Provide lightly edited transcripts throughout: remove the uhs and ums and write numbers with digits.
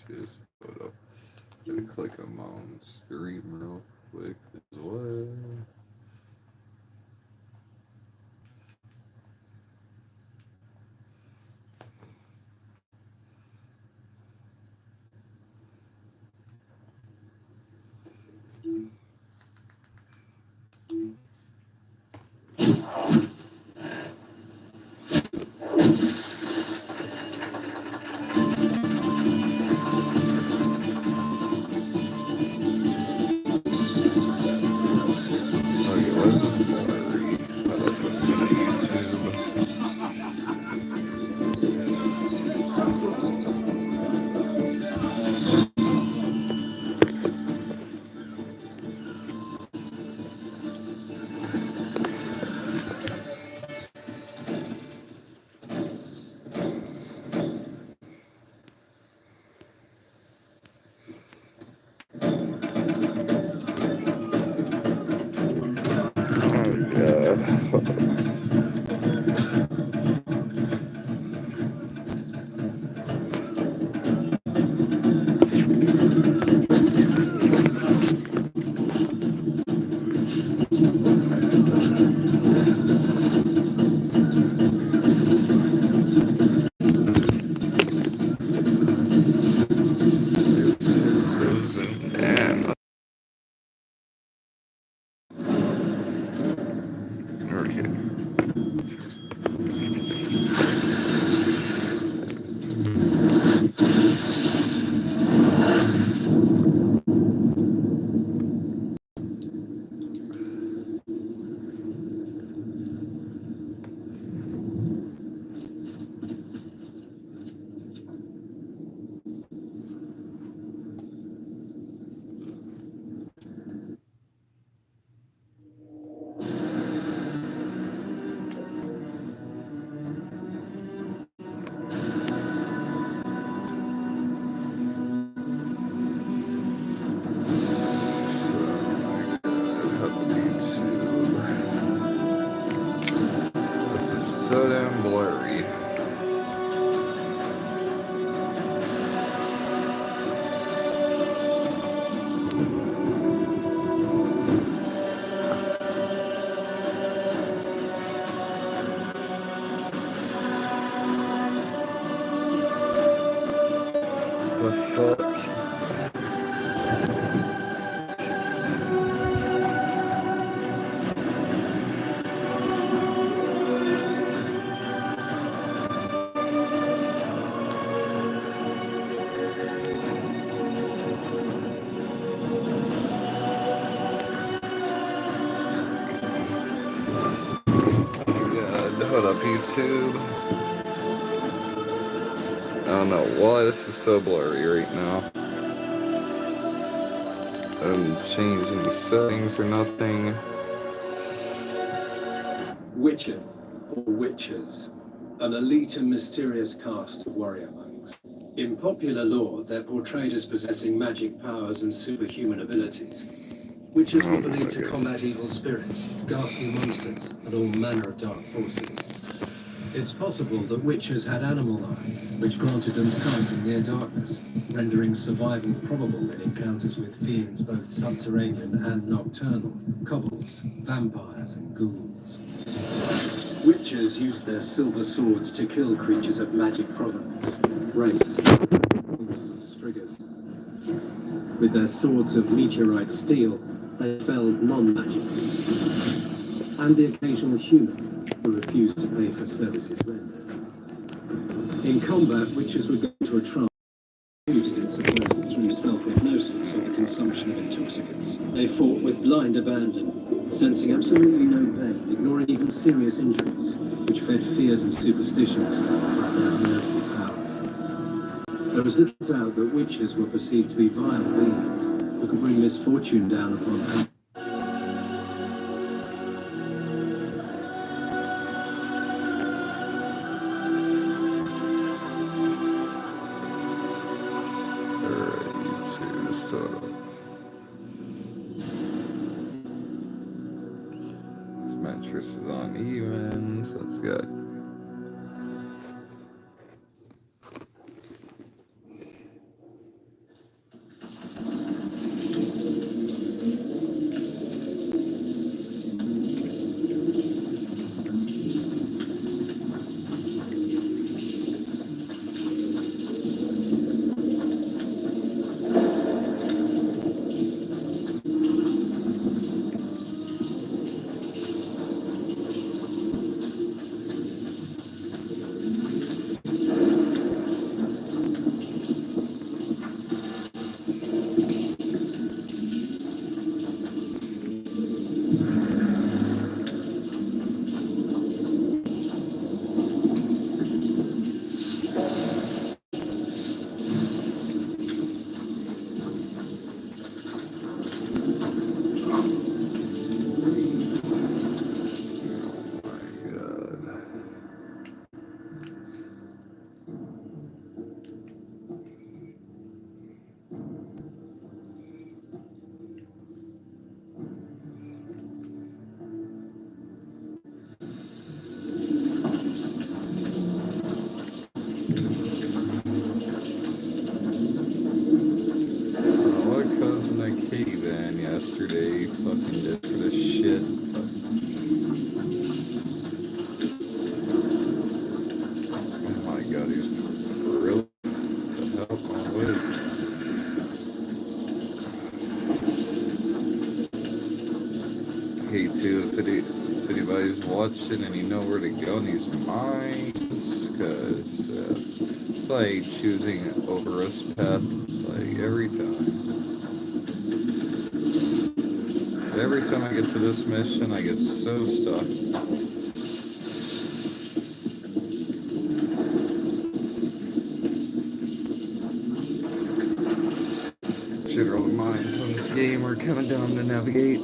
Just hold up. Gonna click them on screen real quick as well. Okay, what's this blurry? Hold up, I'm gonna YouTube. Oh god. This is so zoomed in. Okay. This is so damn blurry. The fuck? God, hold up, YouTube. I don't know why this is so blurry right now. I didn't change any settings or nothing. Witcher, or Witchers, an elite and mysterious caste of warrior monks. In popular lore, they're portrayed as possessing magic powers and superhuman abilities. Witches were believed to combat evil spirits, ghastly monsters, and all manner of dark forces. It's possible that witches had animal eyes, which granted them sight in near darkness, rendering survival probable in encounters with fiends both subterranean and nocturnal, kobolds, vampires, and ghouls. Witches used their silver swords to kill creatures of magic provenance, wraiths, wolves, and striggers. With their swords of meteorite steel, they felled non-magic beasts, and the occasional human who refused to pay for services rendered. In combat, witches would go into a trance, used in supposed through self-hypnosis or the consumption of intoxicants. They fought with blind abandon, sensing absolutely no pain, ignoring even serious injuries, which fed fears and superstitions about their unearthly powers. There was little doubt that witches were perceived to be vile beings who could bring misfortune down upon This mattress is uneven, so it's got K2, if anybody's watching and you know where to go in these mines, because it's like choosing over us path, like every time. Every time I get to this mission, I get so stuck. General mines in this game are kind of dumb to navigate.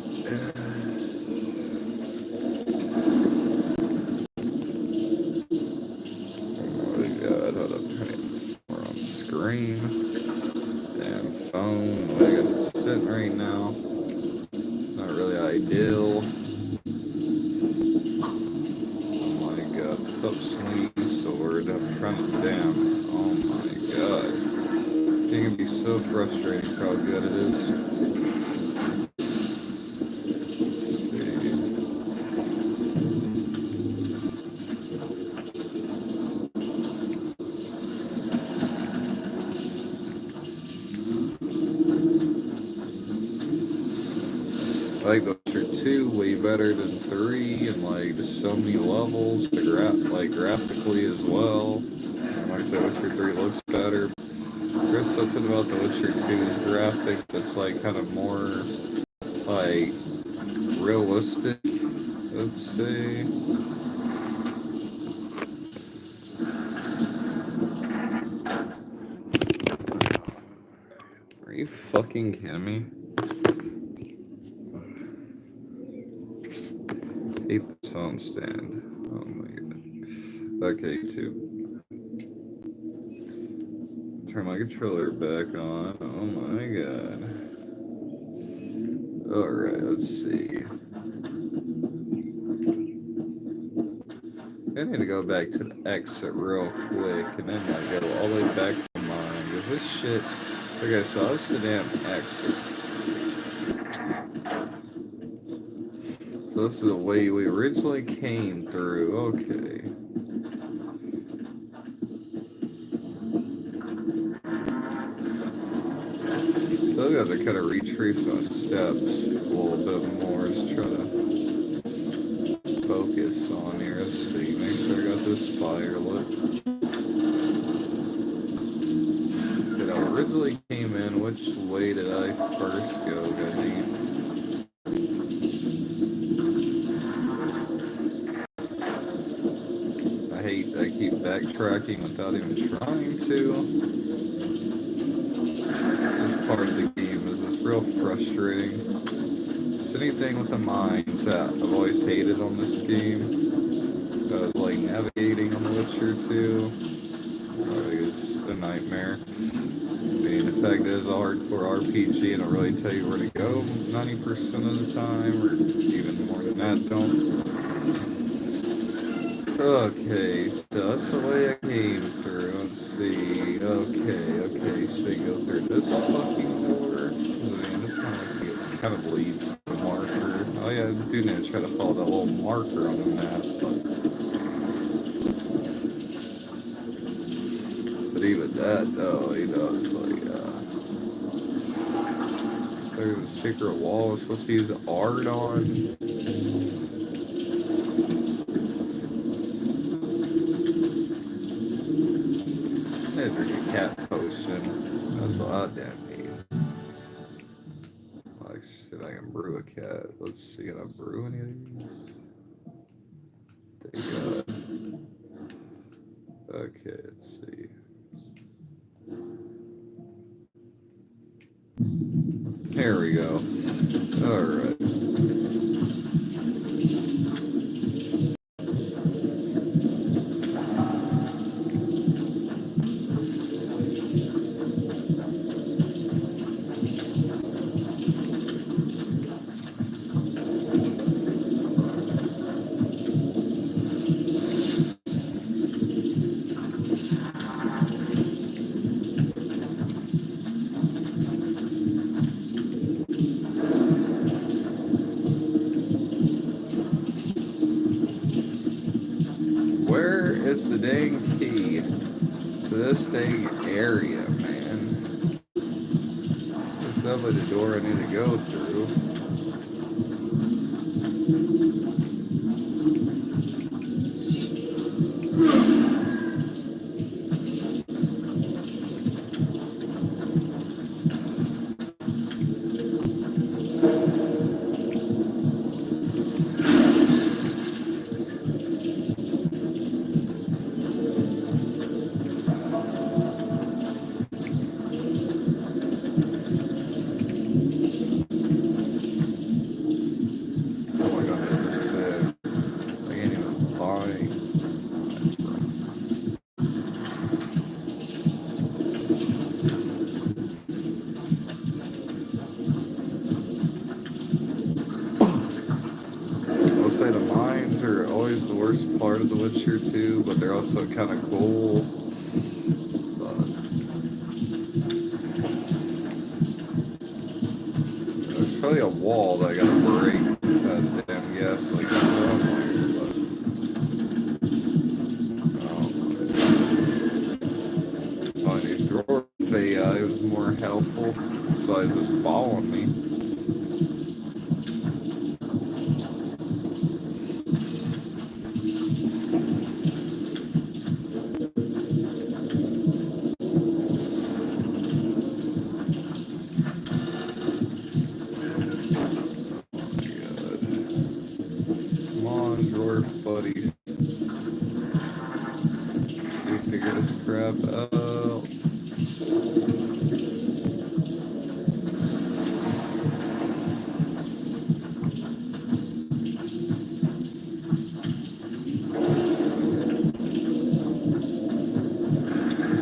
Oh my god, hold up, we're on screen. Damn phone, I got it sitting right now. Not really ideal. Oh my god, stop swinging sword. I'm trying to damn. Oh my god. It can be so frustrating how good it is. Let's see. I like The Witcher 2 way better than 3, and like just so many levels, like graphically as well. And like I said, Witcher 3 looks better. There's something about The Witcher 2's graphic that's like kind of more like realistic, let's say. Are you fucking kidding me? Hate this phone stand. Oh my god. Okay, too. Turn my controller back on. Oh my god. Alright, let's see. I need to go back to the exit real quick and then like go all the way back to mine. Because this shit. Okay, so that's the damn exit. So this is the way we originally came through. Okay. So I got to kind of retrace my steps a little bit more. Just try to focus on here. Let's see. Make sure I got this fire lit. When I originally came in, which way did I first go? I keep backtracking without even trying to. This part of the game is just real frustrating. Just anything with the mines that I've always hated on this game. Like navigating on The Witcher 2. It's a nightmare. I mean, the fact that it's a hardcore RPG and it'll really tell you where to go 90% of the time, or even more than that, don't. Okay, so that's the way I came through. Let's see. Okay. Should I go through this fucking door? I mean, this one kind of leads to the marker. Oh yeah, I do need to try to follow that little marker on the map, but even that, though, you know, it's like, there's a secret wall. It's supposed to use art on. I drink a cat potion. That's what I damn need. Like, see if I can brew a cat. Let's see, can I brew any of these? Okay, let's see. There we go. Alright. Where is the dang key to this dang area, man? It's definitely the door I need to go through. Oh my god, this is sick. I can't even find. I'll say the mines are always the worst part of The Witcher 2, but they're also kind of cool. But there's probably a wall that I gotta break. That damn gas, like somewhere. But finding drawer AI was more helpful. Besides just following me. Come on, drawer buddies. We figure this crap out.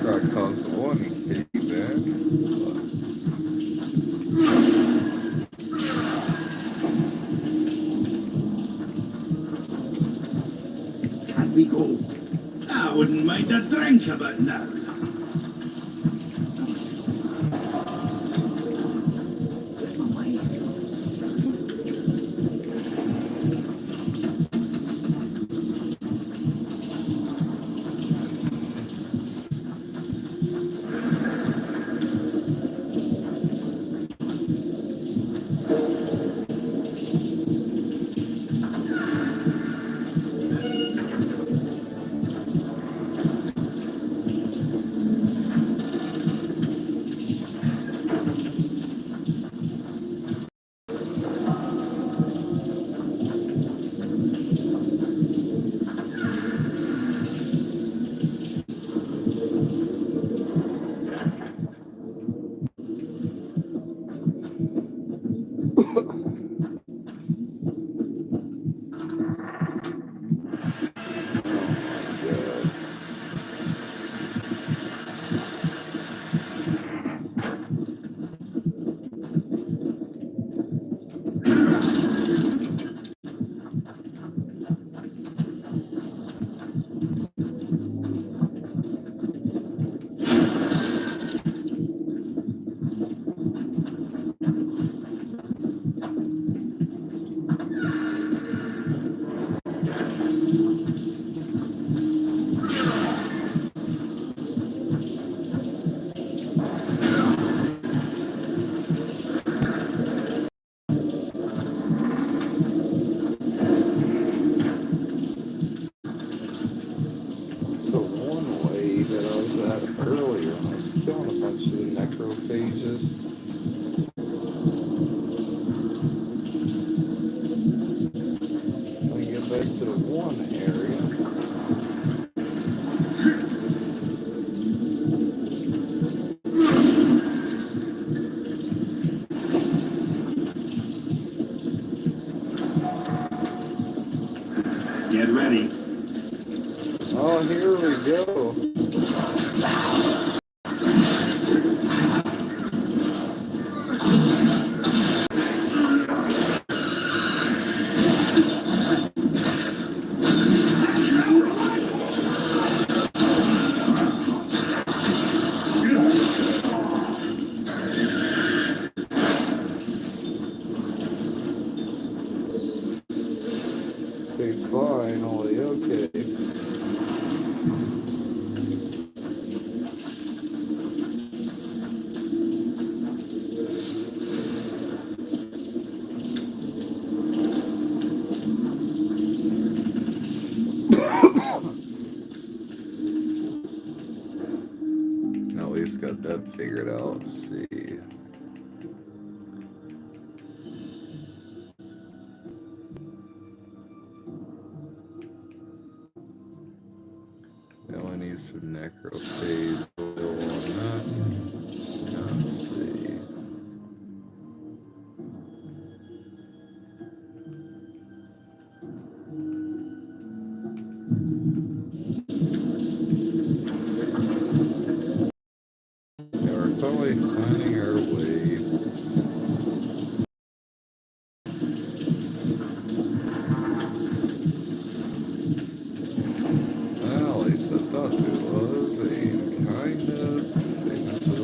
Try to cause the one cave in. Can we go? I wouldn't mind a drink about now. The one way that I was at earlier when I was killing a bunch of the necrophages. Let me get back to the one area. Get ready. Oh, here we go. Okay, finally, okay. That figured out. Let's see. Now I need some necrophage oil on that. Let's see. Yeah, we're totally finding our way. Well, at least I thought it was a kind of thing. This is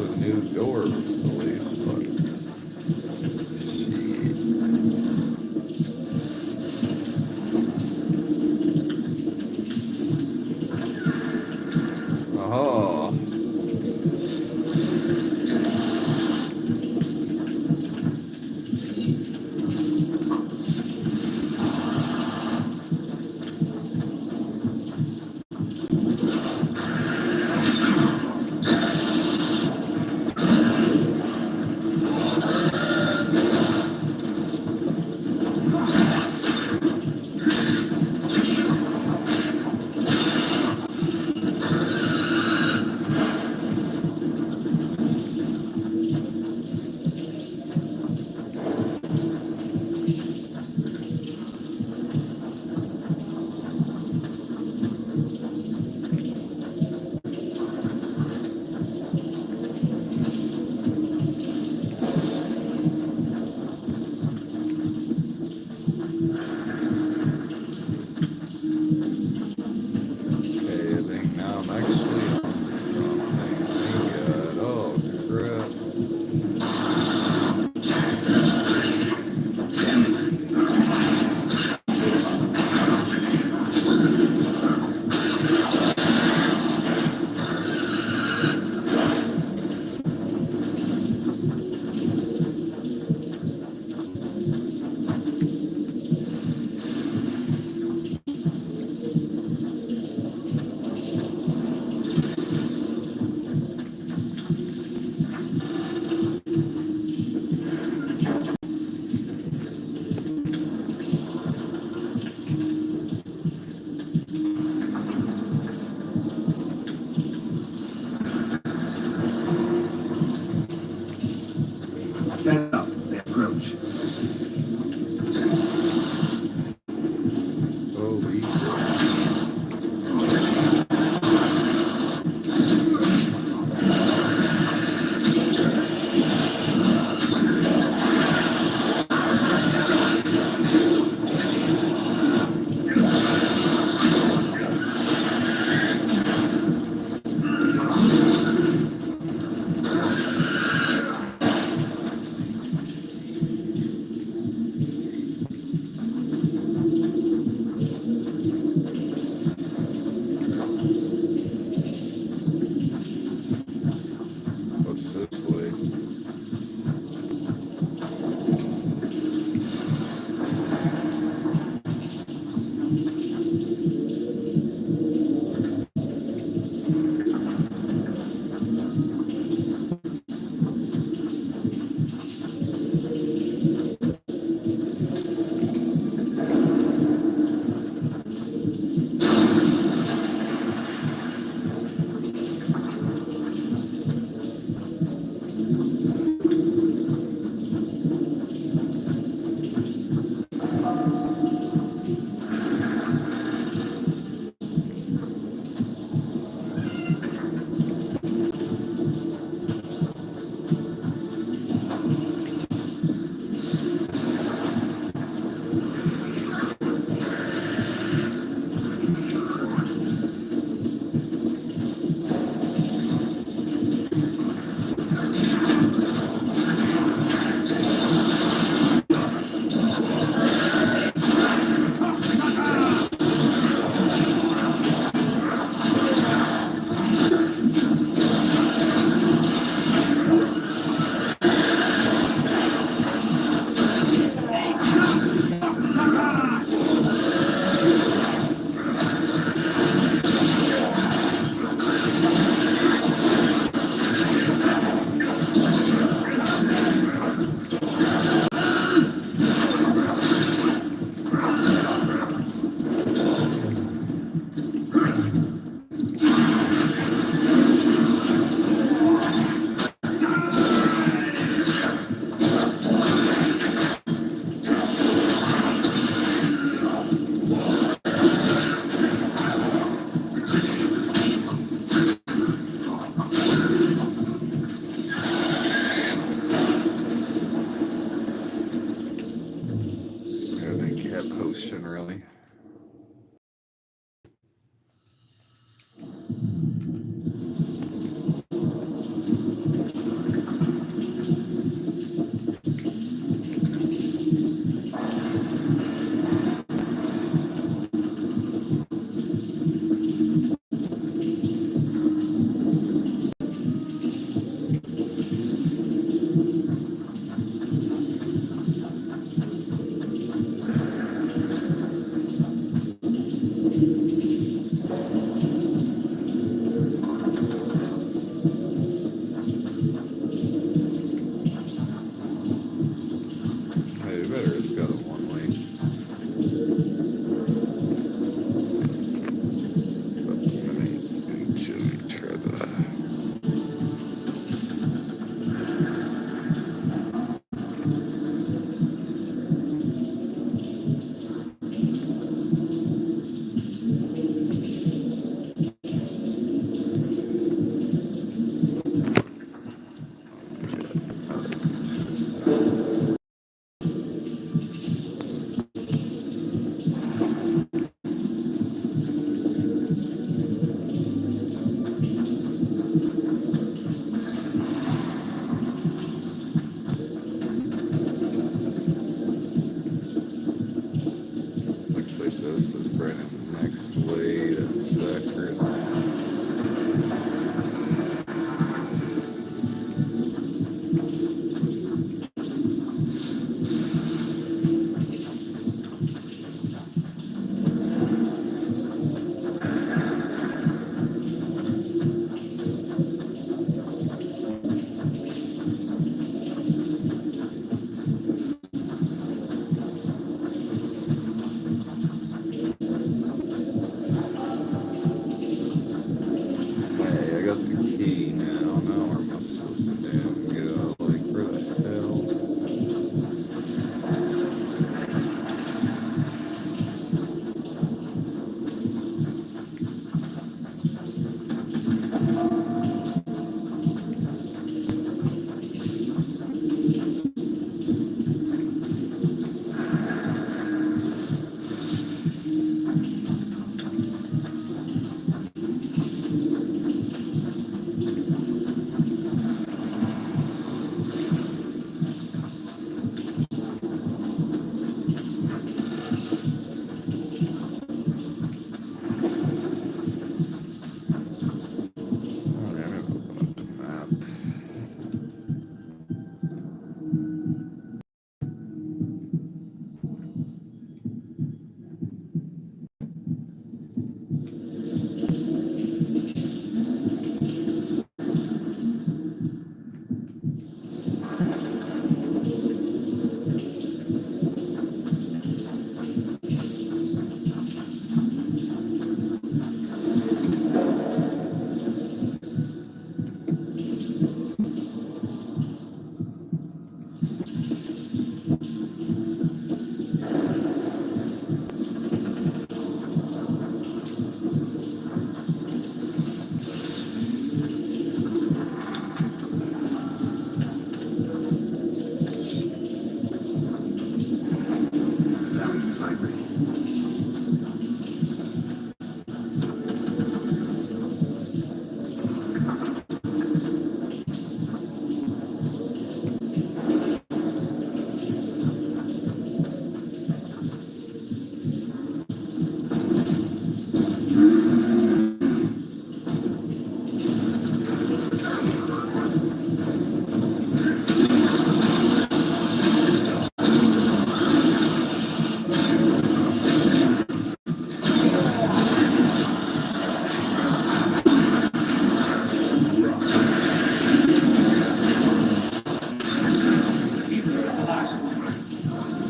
potion, really. Hey, better just go the one way. Try the... Looks like this is Brennan's next way. That's Saccharine. Hey, I got the key now. Now what am I supposed to do? Go, like, where the hell? Okay, I'm gonna open up the map.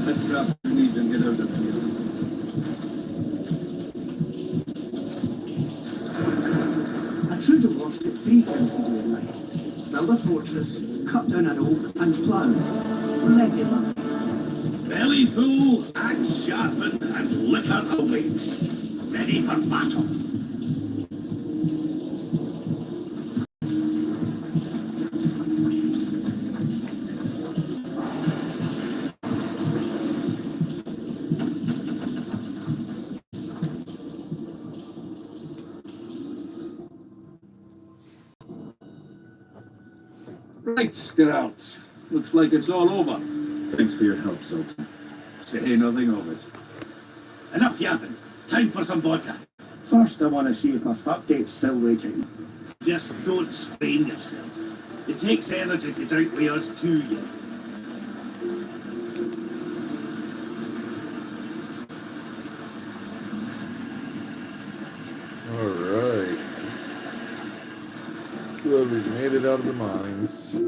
Let's drop the leaves and get out of here. A Trudeau wants to three things to do in life. Build a fortress, cut down an oak, and plough. Regular. Belly full, axe sharpened, and liquor awaits. Ready for battle. Right, Geralt. Looks like it's all over. Thanks for your help, Zoltan. Say nothing of it. Enough yapping. Time for some vodka. First, I want to see if my fuck date's still waiting. Just don't strain yourself. It takes energy to drink with us too, you. Alright. Well, we've made it out of the mines.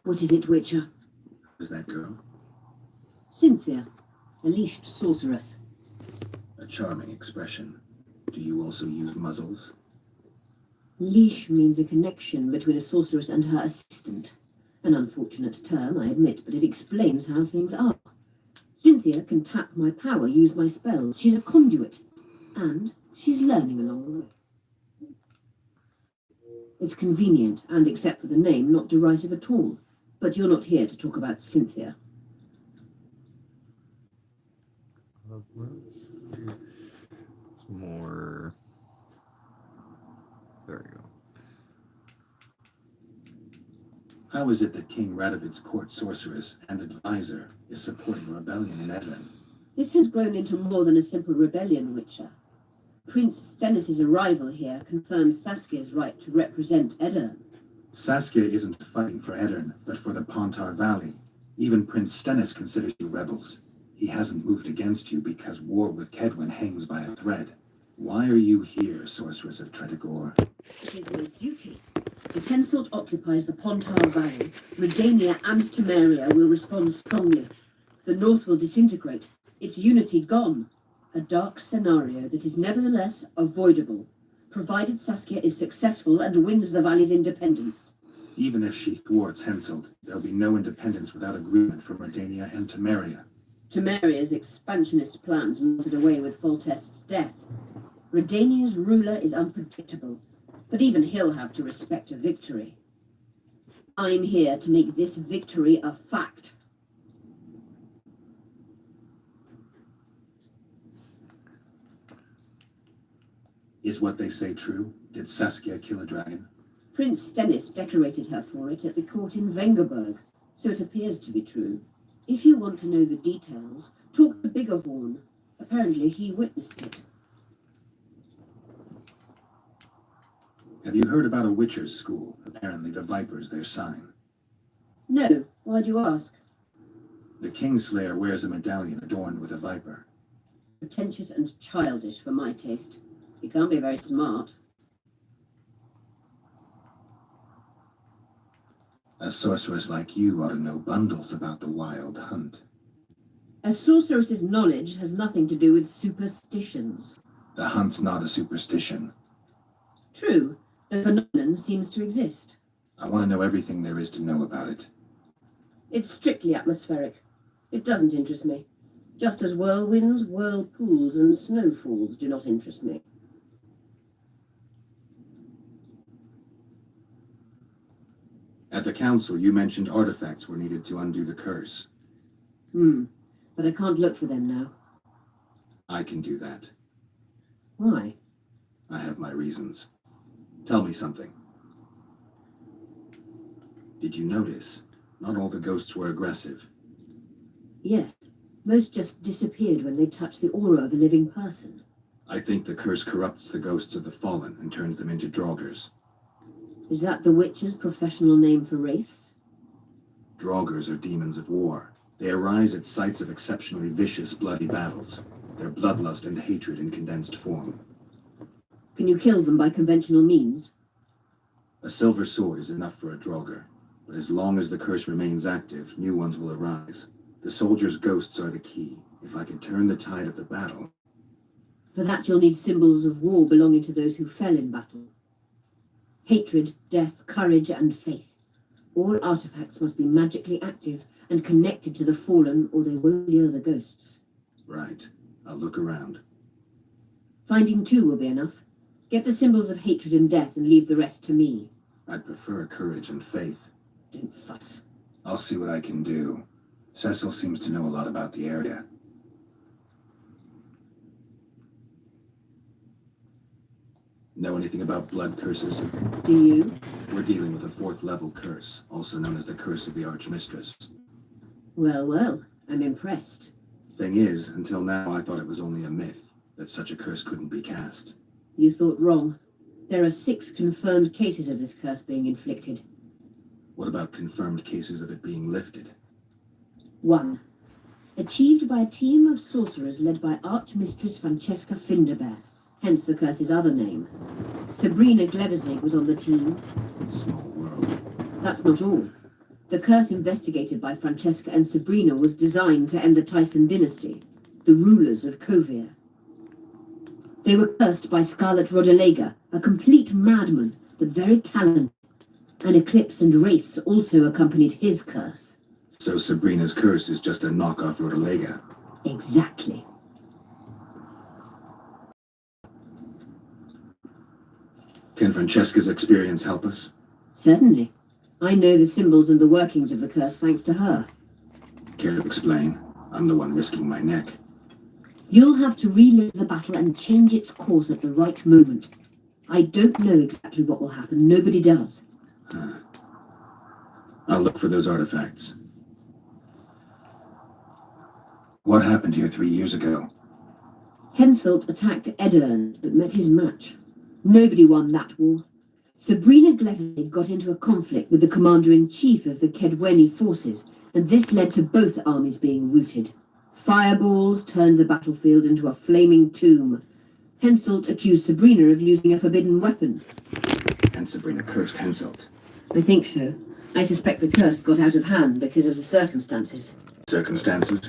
What is it, Witcher? Who's that girl? Cynthia, a leashed sorceress. A charming expression. Do you also use muzzles? Leash means a connection between a sorceress and her assistant. An unfortunate term, I admit, but it explains how things are. Cynthia can tap my power, use my spells. She's a conduit. And she's learning along the way. It's convenient, and except for the name, not derisive at all. But you're not here to talk about Cynthia. It's more... There we go. How is it that King Radovid's court sorceress and advisor is supporting rebellion in Edirne? This has grown into more than a simple rebellion, Witcher. Prince Stennis' arrival here confirms Saskia's right to represent Edirne. Saskia isn't fighting for Edirne, but for the Pontar Valley. Even Prince Stennis considers you rebels. He hasn't moved against you because war with Kedwin hangs by a thread. Why are you here, Sorceress of Tretogor? It is my duty. If Henselt occupies the Pontar Valley, Redania and Temeria will respond strongly. The North will disintegrate, its unity gone. A dark scenario that is nevertheless avoidable, provided Saskia is successful and wins the Valley's independence. Even if she thwarts Henselt, there'll be no independence without agreement from Redania and Temeria. Temeria's expansionist plans melted away with Foltest's death. Redania's ruler is unpredictable, but even he'll have to respect a victory. I'm here to make this victory a fact. Is what they say true? Did Saskia kill a dragon? Prince Stennis decorated her for it at the court in Vengerberg, so it appears to be true. If you want to know the details, talk to Biggerhorn. Apparently he witnessed it. Have you heard about a Witcher's school? Apparently the Viper's their sign. No, why do you ask? The Kingslayer wears a medallion adorned with a viper. Pretentious and childish for my taste. You can't be very smart. A sorceress like you ought to know bundles about the wild hunt. A sorceress's knowledge has nothing to do with superstitions. The hunt's not a superstition. True, the phenomenon seems to exist. I want to know everything there is to know about it. It's strictly atmospheric. It doesn't interest me. Just as whirlwinds, whirlpools, and snowfalls do not interest me. At the council, you mentioned artifacts were needed to undo the curse. But I can't look for them now. I can do that. Why? I have my reasons. Tell me something. Did you notice? Not all the ghosts were aggressive. Yes. Most just disappeared when they touched the aura of a living person. I think the curse corrupts the ghosts of the fallen and turns them into draugrs. Is that the Witcher's professional name for wraiths? Draugrs are demons of war. They arise at sites of exceptionally vicious, bloody battles. Their bloodlust and hatred in condensed form. Can you kill them by conventional means? A silver sword is enough for a Draugr, but as long as the curse remains active, new ones will arise. The soldiers' ghosts are the key. If I can turn the tide of the battle... For that you'll need symbols of war belonging to those who fell in battle. Hatred, death, courage, and faith. All artifacts must be magically active and connected to the fallen, or they won't lure the ghosts. Right. I'll look around. Finding 2 will be enough. Get the symbols of hatred and death and leave the rest to me. I'd prefer courage and faith. Don't fuss. I'll see what I can do. Cecil seems to know a lot about the area. Know anything about blood curses? Do you? We're dealing with a 4th level curse, also known as the Curse of the Archmistress. Well, well, I'm impressed. Thing is, until now I thought it was only a myth, that such a curse couldn't be cast. You thought wrong. There are 6 confirmed cases of this curse being inflicted. What about confirmed cases of it being lifted? 1. Achieved by a team of sorcerers led by Archmistress Francesca Finderbear, hence the curse's other name. Sabrina Glevesig was on the team. Small world. That's not all. The curse investigated by Francesca and Sabrina was designed to end the Tyson dynasty, the rulers of Kovir. They were cursed by Scarlet Rodalega, a complete madman, but very talented. An eclipse and wraiths also accompanied his curse. So Sabrina's curse is just a knockoff Rodalega. Exactly. Can Francesca's experience help us? Certainly. I know the symbols and the workings of the curse thanks to her. Care to explain? I'm the one risking my neck. You'll have to relive the battle and change its course at the right moment. I don't know exactly what will happen. Nobody does. I'll look for those artifacts. What happened here 3 years ago? Henselt attacked Edirn, but met his match. Nobody won that war. Sabrina Glevesig got into a conflict with the commander-in-chief of the Kedweni forces, and this led to both armies being routed. Fireballs turned the battlefield into a flaming tomb. Henselt accused Sabrina of using a forbidden weapon. And Sabrina cursed Henselt. I think so. I suspect the curse got out of hand because of the circumstances. Circumstances?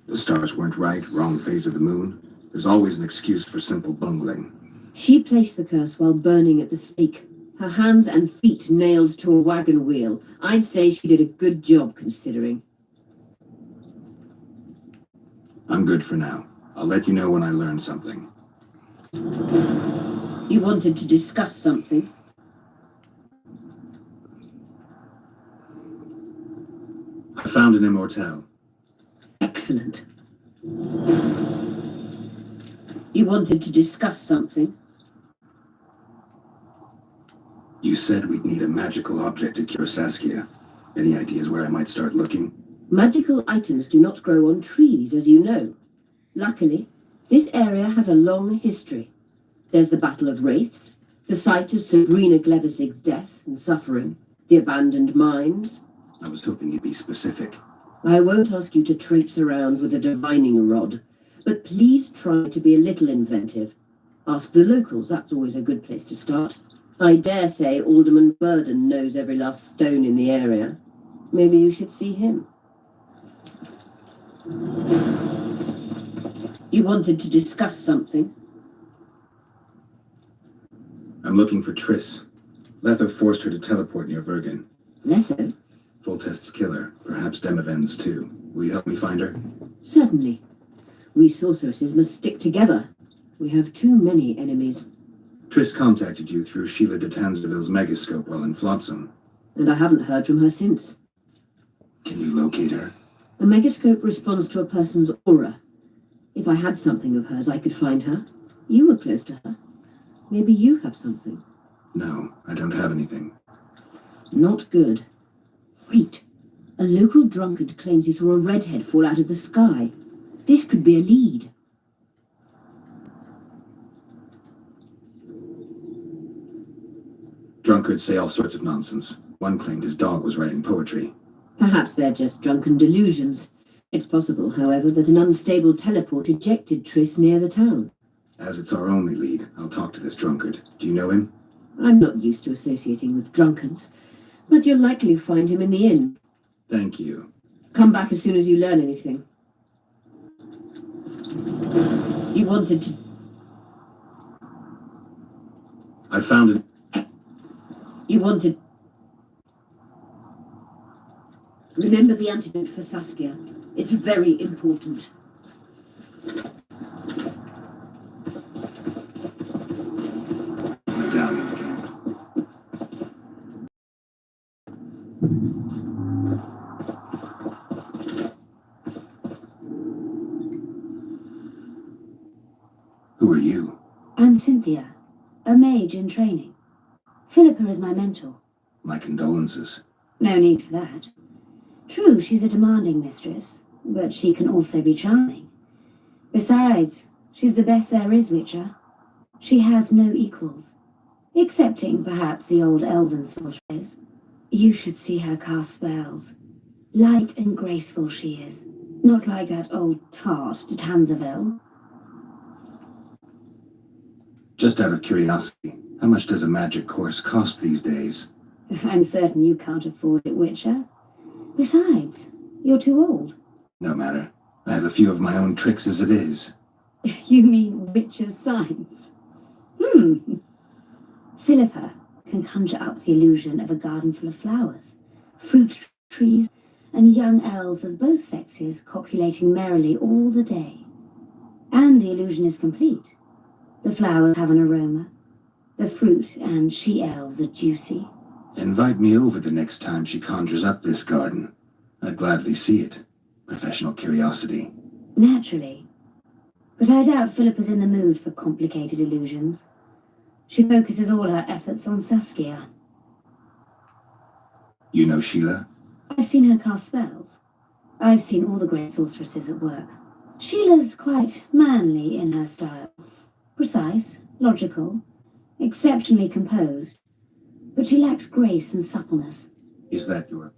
The stars weren't right, wrong phase of the moon. There's always an excuse for simple bungling. She placed the curse while burning at the stake. Her hands and feet nailed to a wagon wheel. I'd say she did a good job, considering. I'm good for now. I'll let you know when I learn something. You wanted to discuss something? I found an immortelle. Excellent. You wanted to discuss something? You said we'd need a magical object to cure Saskia. Any ideas where I might start looking? Magical items do not grow on trees, as you know. Luckily, this area has a long history. There's the Battle of Wraiths, the site of Sabrina Glevesig's death and suffering, the abandoned mines. I was hoping you'd be specific. I won't ask you to traipse around with a divining rod, but please try to be a little inventive. Ask the locals, that's always a good place to start. I dare say Alderman Burden knows every last stone in the area. Maybe you should see him. You wanted to discuss something? I'm looking for Triss. Letho forced her to teleport near Vergen. Letho? Foltest's killer, perhaps Demavend's too. Will you help me find her? Certainly. We sorceresses must stick together. We have too many enemies. Triss contacted you through Sheila de Tansdeville's megascope while in Flotsam. And I haven't heard from her since. Can you locate her? A megascope responds to a person's aura. If I had something of hers, I could find her. You were close to her. Maybe you have something. No, I don't have anything. Not good. Wait. A local drunkard claims he saw a redhead fall out of the sky. This could be a lead. Drunkards say all sorts of nonsense. One claimed his dog was writing poetry. Perhaps they're just drunken delusions. It's possible, however, that an unstable teleport ejected Triss near the town. As it's our only lead, I'll talk to this drunkard. Do you know him? I'm not used to associating with drunkards, but you'll likely find him in the inn. Thank you. Come back as soon as you learn anything. You wanted to... I found it. You wanted... Remember the antidote for Saskia. It's very important. Medallion again. Who are you? I'm Cynthia, a mage in training. Philippa is my mentor. My condolences. No need for that. True, she's a demanding mistress, but she can also be charming. Besides, she's the best there is, Witcher. She has no equals, excepting perhaps the old elven sorceress. You should see her cast spells. Light and graceful she is, not like that old tart de Tanzaville. Just out of curiosity, how much does a magic course cost these days? I'm certain you can't afford it, Witcher. Besides, you're too old. No matter. I have a few of my own tricks as it is. You mean Witcher's signs? Philippa can conjure up the illusion of a garden full of flowers, fruit trees, and young elves of both sexes copulating merrily all the day. And the illusion is complete. The flowers have an aroma. The fruit and she-elves are juicy. Invite me over the next time she conjures up this garden. I'd gladly see it. Professional curiosity. Naturally. But I doubt Philippa's in the mood for complicated illusions. She focuses all her efforts on Saskia. You know Sheila? I've seen her cast spells. I've seen all the great sorceresses at work. Sheila's quite manly in her style. Precise, logical, exceptionally composed. But she lacks grace and suppleness. Is that your...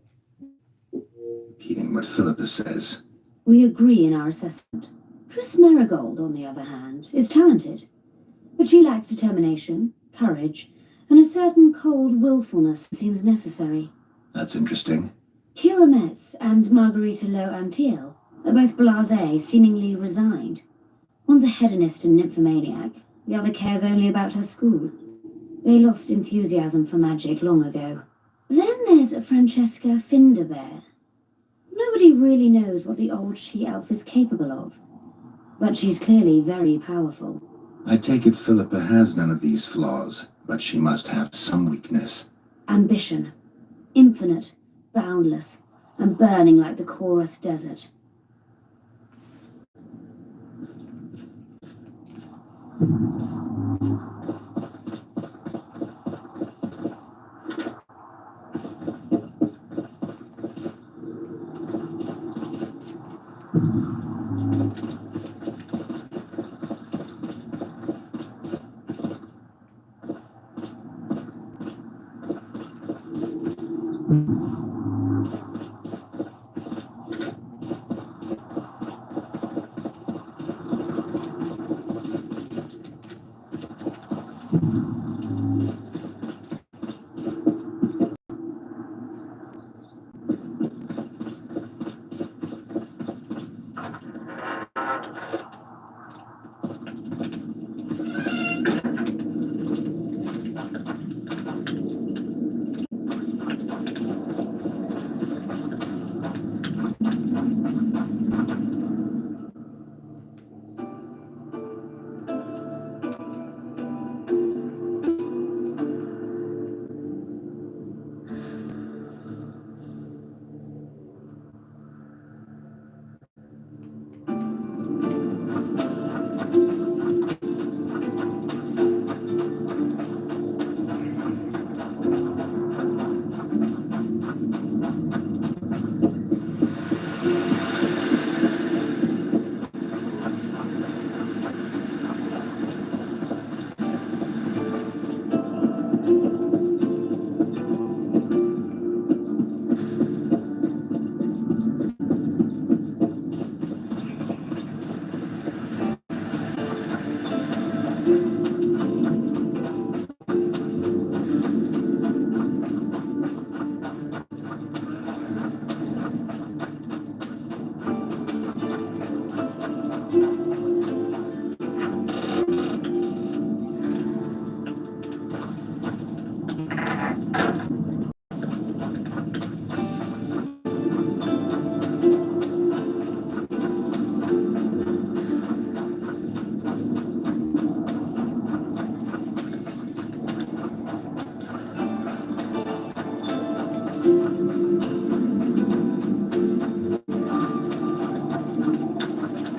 repeating what Philippa says? We agree in our assessment. Triss Marigold, on the other hand, is talented. But she lacks determination, courage, and a certain cold willfulness that seems necessary. That's interesting. Kira Metz and Margarita Lowe Antiel are both blasé, seemingly resigned. One's a hedonist and nymphomaniac, the other cares only about her school. They lost enthusiasm for magic long ago. Then there's Francesca Finderbear. Nobody really knows what the old she-elf is capable of, but she's clearly very powerful. I take it Philippa has none of these flaws, but she must have some weakness. Ambition. Infinite, boundless, and burning like the Korath Desert.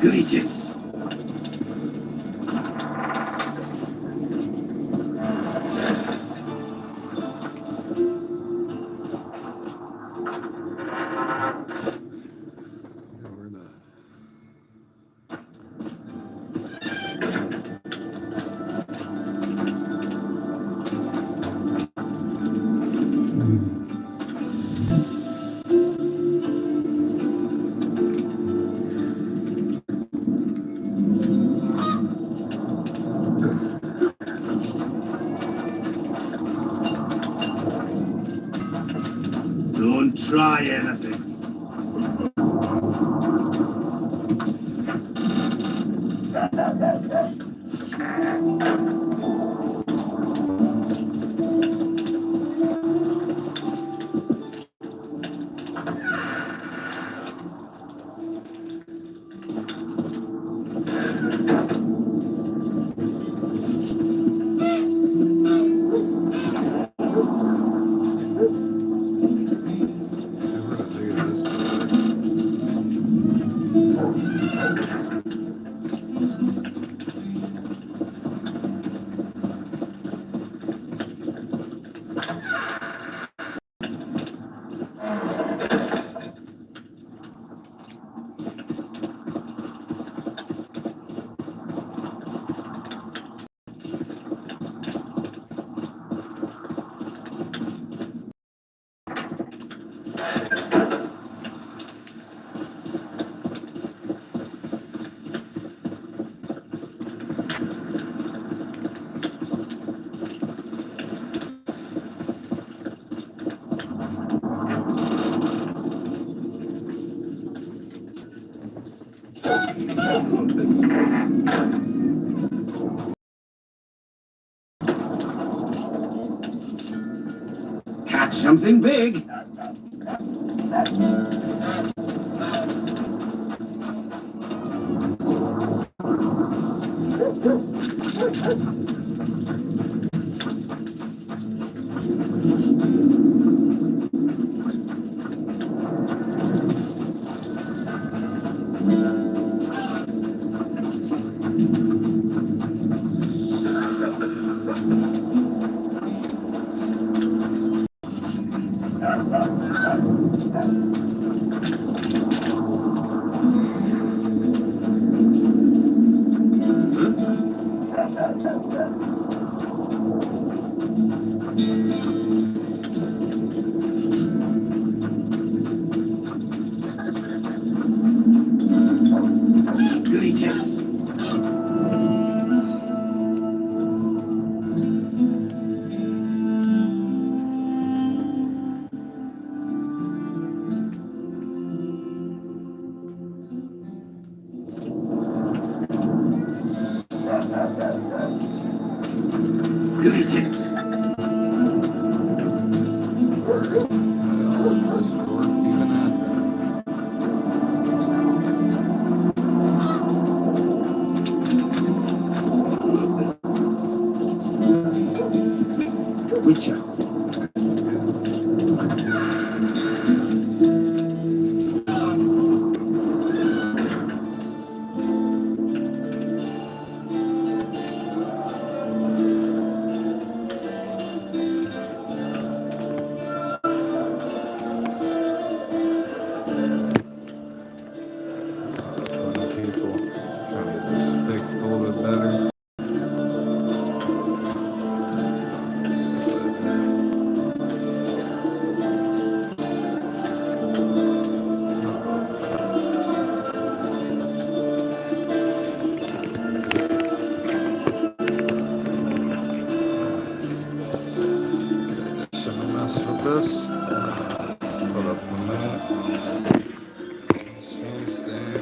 Greetings. Yeah, we're not. Don't try anything. Yeah, we're not doing this. Catch something big. Greetings. Greetings. This dwarf even at that. Witcher. People. Trying to get this fixed a little bit better. Shouldn't have messed with this. Put up the minute. Space there.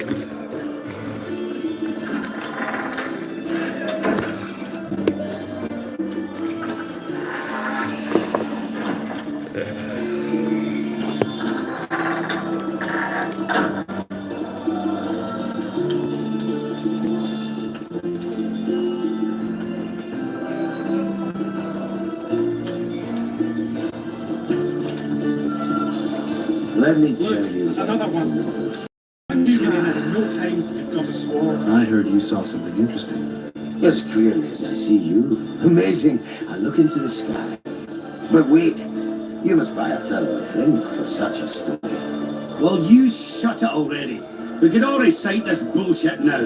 Let me tell you. Another one. I'm in no time. You've got a war. I heard you saw something interesting. As clearly as I see you. Amazing. I look into the sky. But wait, you must buy a fellow a drink for such a story. Well, you shut it already. We can all recite this bullshit now.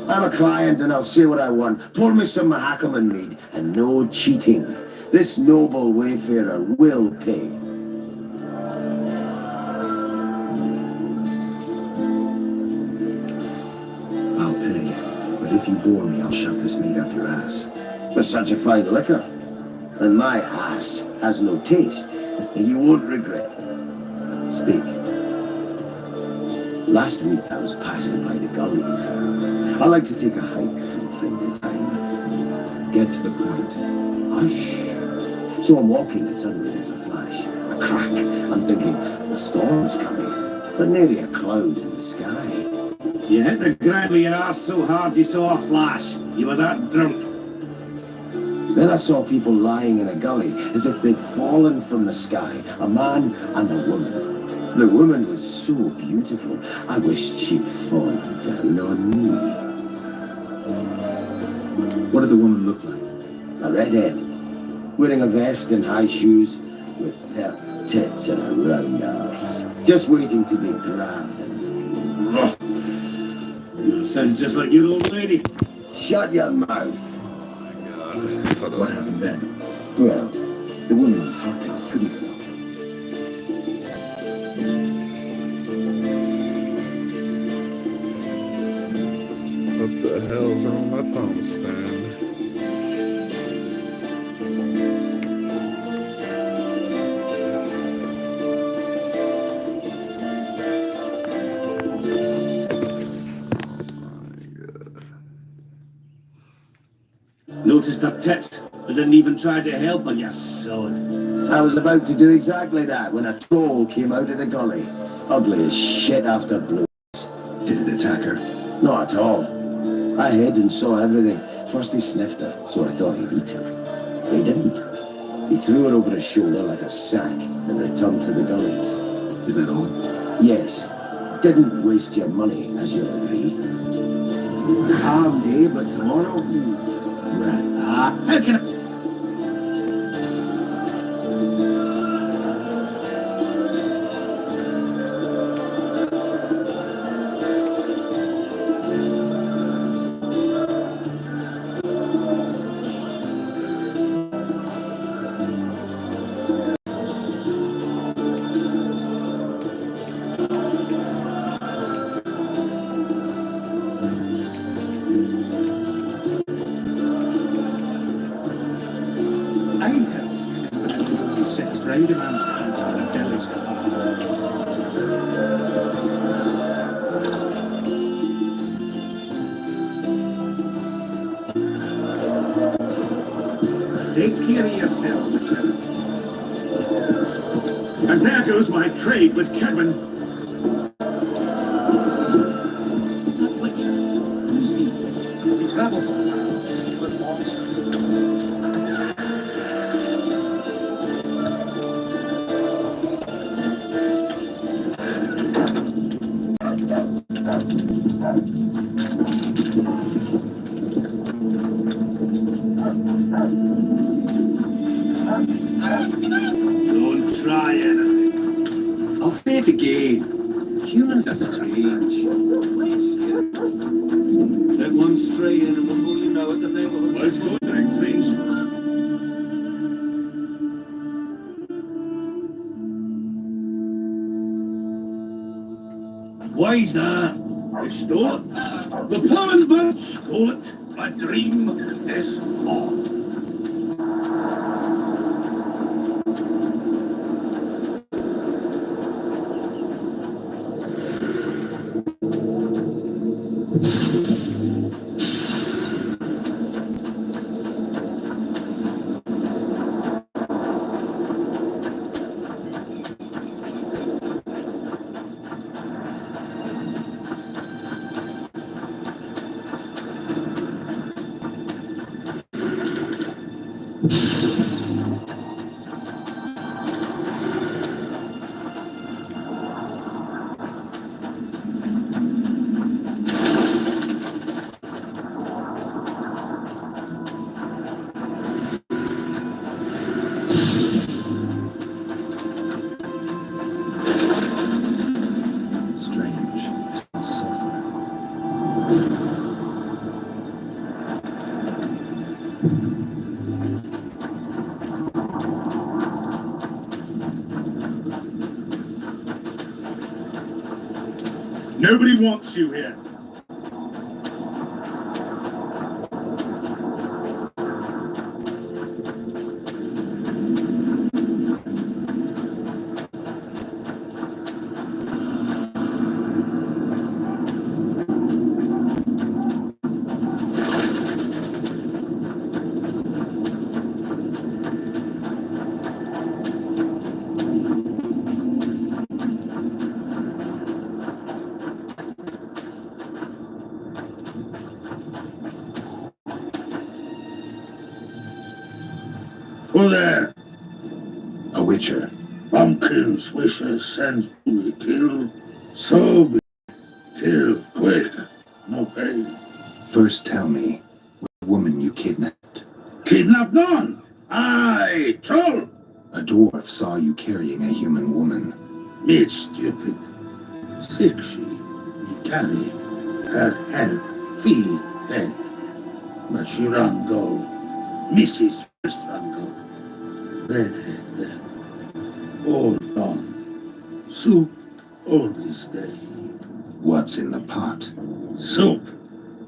I'm a client and I'll say what I want. Pour me some Mahakaman mead and no cheating. This noble wayfarer will pay. I'll pay, but if you bore me, I'll shove this meat up your ass. For such a fine liquor. And my ass has no taste. You won't regret. Speak. Last week I was passing by the gullies. I like to take a hike from time to time. Get to the point. Hush. So I'm walking and suddenly there's a flash, a crack. I'm thinking, the storm's coming. But nearly a cloud in the sky. You hit the ground with your arse so hard you saw a flash. You were that drunk. Then I saw people lying in a gully as if they'd fallen from the sky, a man and a woman. The woman was so beautiful, I wished she'd fallen down on me. What did the woman look like? A redhead, wearing a vest and high shoes, with pert tits and a round arse, just waiting to be grabbed and... Sounds just like your old lady. Shut your mouth. What happened then? Well, the woman was hurting, couldn't her? What the hell's wrong with my phone stand? Noticed her tits, but didn't even try to help her, you sod. I was about to do exactly that when a troll came out of the gully. Ugly as shit after blue. Did it attack her? Not at all. I hid and saw everything. First he sniffed her, so I thought he'd eat her. He didn't. He threw her over his shoulder like a sack and returned to the gullies. Is that all? Yes. Didn't waste your money, as you'll agree. Calm day, but tomorrow... Rat. How can I... Take care of yourself, Richard. And there goes my trade with Kedwin. That Witcher, who's he? He travels with monsters. Don't try anything. I'll say it again. Humans are strange. Let one stray in and before you know it, the neighborhood... Let's go drink things. Why's that? They stole it. The plowing bird stole it. My dream is on. strange. I smell sulfur. Nobody wants you here. Who there? A witcher. Pumpkin's wishes send me kill. So be kill quick. No pain. First tell me, what woman you kidnapped? Kidnap none. Aye, troll. A dwarf saw you carrying a human woman. Me stupid. Sick she. Me carry. Her help. Feed. Bed. But she run go. Mrs. first run go. Redhead then. All gone. Soup. Only stay. What's in the pot? Soup.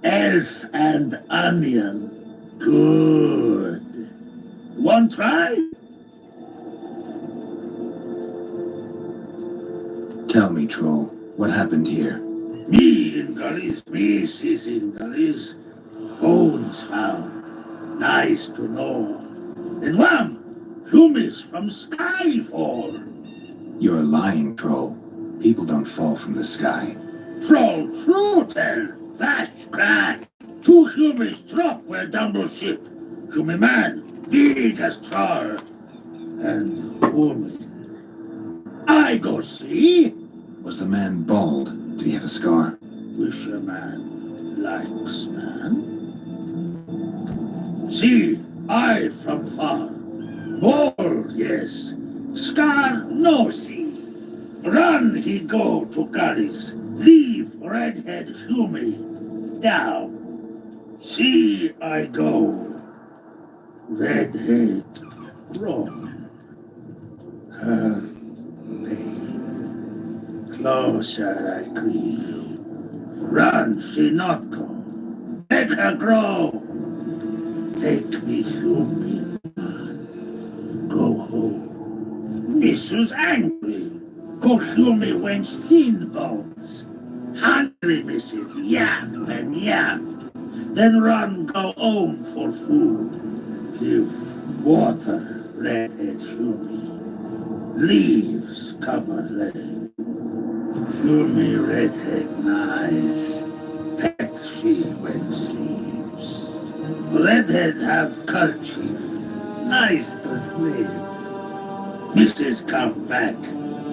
Elf and onion. Good. One try? Tell me, troll, what happened here? Me in gullies, Mrs. in gullies. Bones found. Nice to know. And wham! Humans from Skyfall. You're lying, troll. People don't fall from the sky. Troll, true tell. Flash, crack. 2 humans drop where Dumble ship. Human man, big as troll. And woman. I go see. Was the man bald? Did he have a scar? Wish a man likes man. See, I from far. Bald, yes. Scar, no see. Run he go to gullies. Leave redhead Hume down. See I go. Redhead wrong. Her pain. Closer I creep. Run she not go. Make her grow. Take me Hume. Go home. Mrs. angry. Go Hume wench thin bones. Hungry Mrs. Yap and yap. Then run go home for food. Give water, redhead Hume. Leaves cover leg. Hume redhead nice. Pet she when sleeps. Redhead have kerchief. Nice to sleep. Mrs. come back.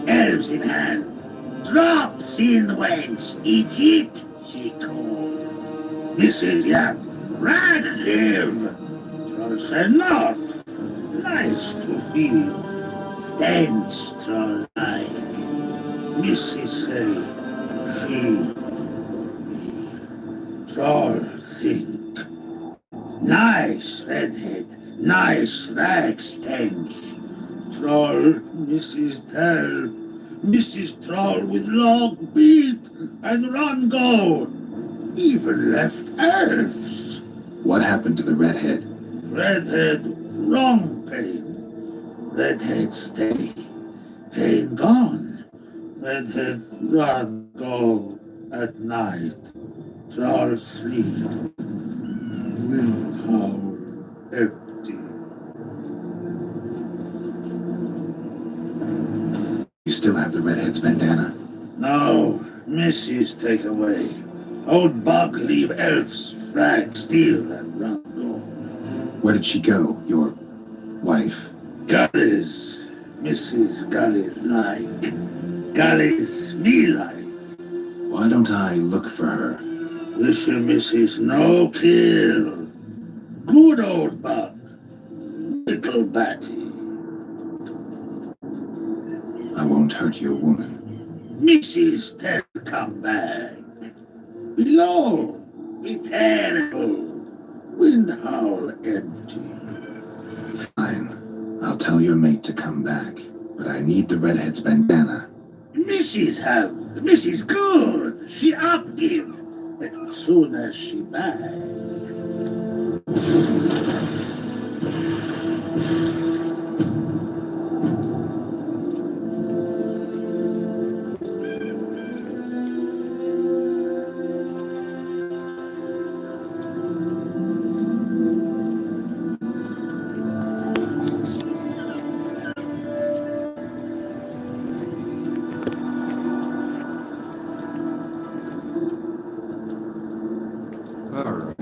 Elves in hand. Drop thin wench. Eat it, she called. Mrs. Yap. Rag give. Troll say not. Nice to feel. Stench troll like. Mrs. say. She. Me. Troll think. Nice redhead. Nice rag stench. Troll, Mrs. Tell. Mrs. Troll with log beat and run go. Even left elves. What happened to the redhead? Redhead, wrong pain. Redhead stay. Pain gone. Redhead run go at night. Troll sleep. Wind howl empty. You still have the redhead's bandana? No, Mrs. take away. Old bug leave elves, frag, steal, and run go. Where did she go, your wife? Gullies, Mrs. Gullies like. Gullies me like. Why don't I look for her? Wish your Mrs. no kill. Good old bug. Little batty. I won't hurt your woman. Mrs. Tell come back. Below, be terrible. Wind howl empty. Fine. I'll tell your mate to come back, but I need the redhead's bandana. Mrs. Good. She upgive. As soon as she back. Alright.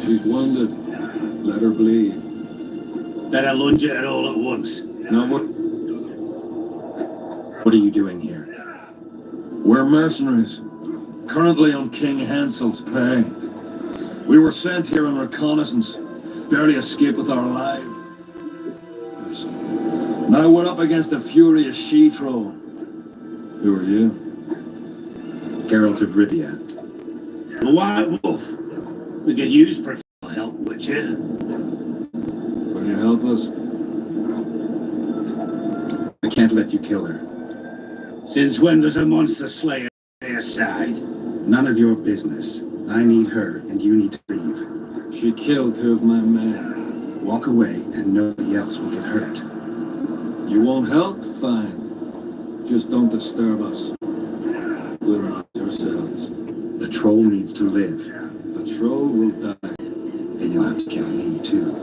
She's wounded. Let her bleed. Better lunge at her all at once. No more. What are you doing here? We're mercenaries. Currently on King Hansel's pay. We were sent here on reconnaissance. Barely escaped with our lives. Now we're up against a furious she-troll. Who are you? Geralt of Rivia. The White Wolf. We could use professional help, would you? Will you help us? I can't let you kill her. Since when does a monster slayer stay aside? None of your business. I need her, and you need to leave. She killed 2 of my men. Walk away, and nobody else will get hurt. You won't help? Fine. Just don't disturb us. We'll mind ourselves. The troll needs to live. The troll will die. Then you'll have to kill me, too.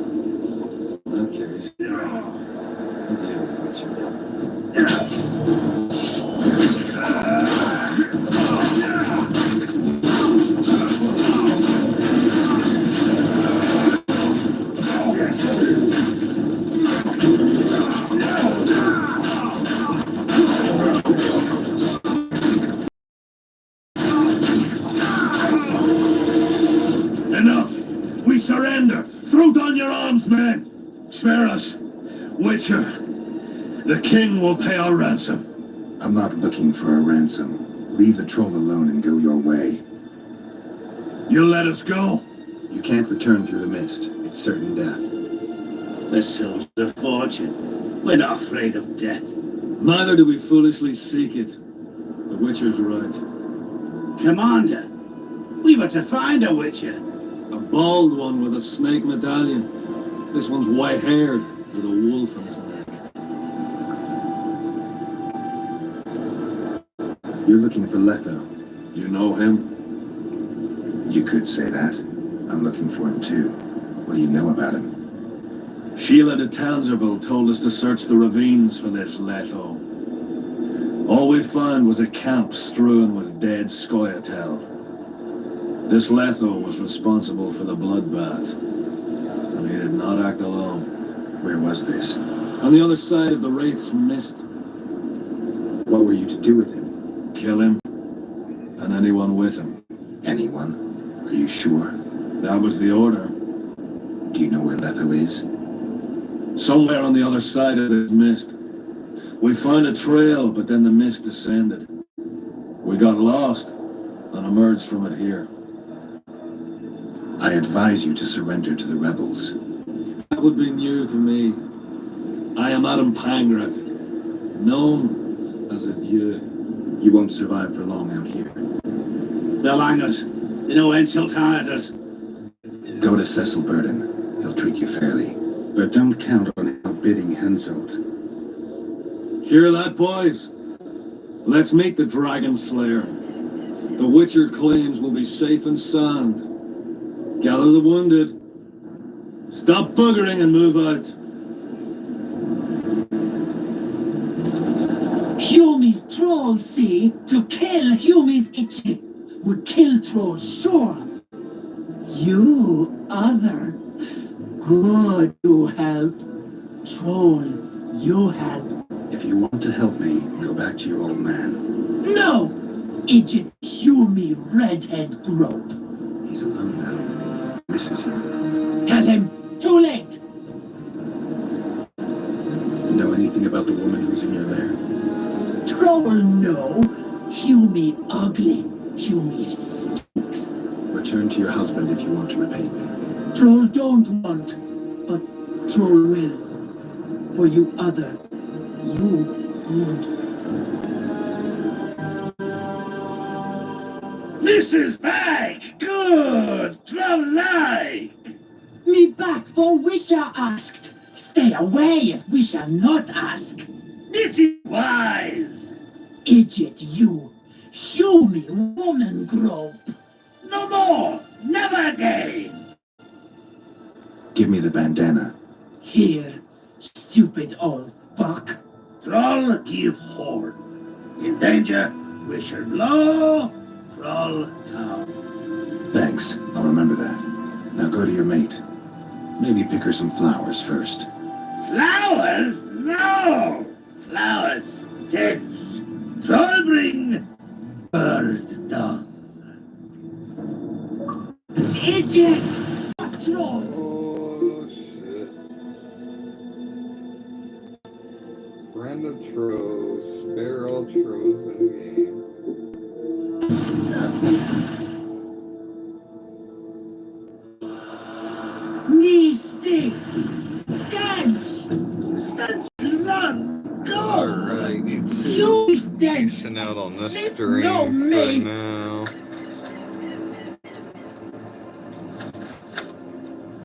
In that case, I'll deal with you. surrender. Throw down your arms, men. Spare us. Witcher, the king will pay our ransom. I'm not looking for a ransom. Leave the troll alone and go your way. You'll let us go? You can't return through the mist. It's certain death. The souls of fortune. We're not afraid of death. Neither do we foolishly seek it. The Witcher's right. Commander, we were to find a Witcher. A bald one with a snake medallion. This one's white-haired with a wolf on his neck. You're looking for Letho. You know him? You could say that. I'm looking for him too. What do you know about him? Sheila de Tangerville told us to search the ravines for this Letho. All we found was a camp strewn with dead Scoia'tael. This Letho was responsible for the bloodbath, and he did not act alone. Where was this? On the other side of the Wraith's Mist. What were you to do with him? Kill him, and anyone with him. Anyone? Are you sure? That was the order. Do you know where Letho is? Somewhere on the other side of the mist. We found a trail, but then the mist descended. We got lost, and emerged from it here. I advise you to surrender to the rebels. That would be new to me. I am Adam Pangrat, known as a dieu. You won't survive for long out here. They'll hang us. They know Henselt hired us. Go to Cecil Burden. He'll treat you fairly. But don't count on outbidding Henselt. Hear that, boys? Let's meet the Dragon Slayer. The Witcher claims we'll be safe and sound. Gather the wounded. Stop buggering and move out. Humi's troll, see? To kill Humi's itchy would kill trolls, sure. You, other. Good, you help. Troll, you help. If you want to help me, go back to your old man. No! Idiot Humi redhead grope. He's alone now. He misses you. Tell him, too late. Know anything about the woman who's in your lair? Troll, no. Humi ugly. Humi stinks. Return to your husband if you want to repay me. Troll don't want, but troll will. For you other, you good. Mrs. Back! Good! Troll-like! Me back for Wisha asked. Stay away if Wisha not ask. Mrs. Wise! Idiot you. Humi woman grope. No more! Never again! Give me the bandana. Here, stupid old buck. Troll give horn. In danger, Wisher blow, troll come. Thanks. I'll remember that. Now go to your mate. Maybe pick her some flowers first. Flowers? No! Flowers stench. Troll bring bird dung. Idiot! Troll! Oh shit. Friend of Trolls, spare all trolls in game. Me sick! Stench! Stench, run! Go! Alright, you two. You stench! Missing out on this Sleep stream no for me. now.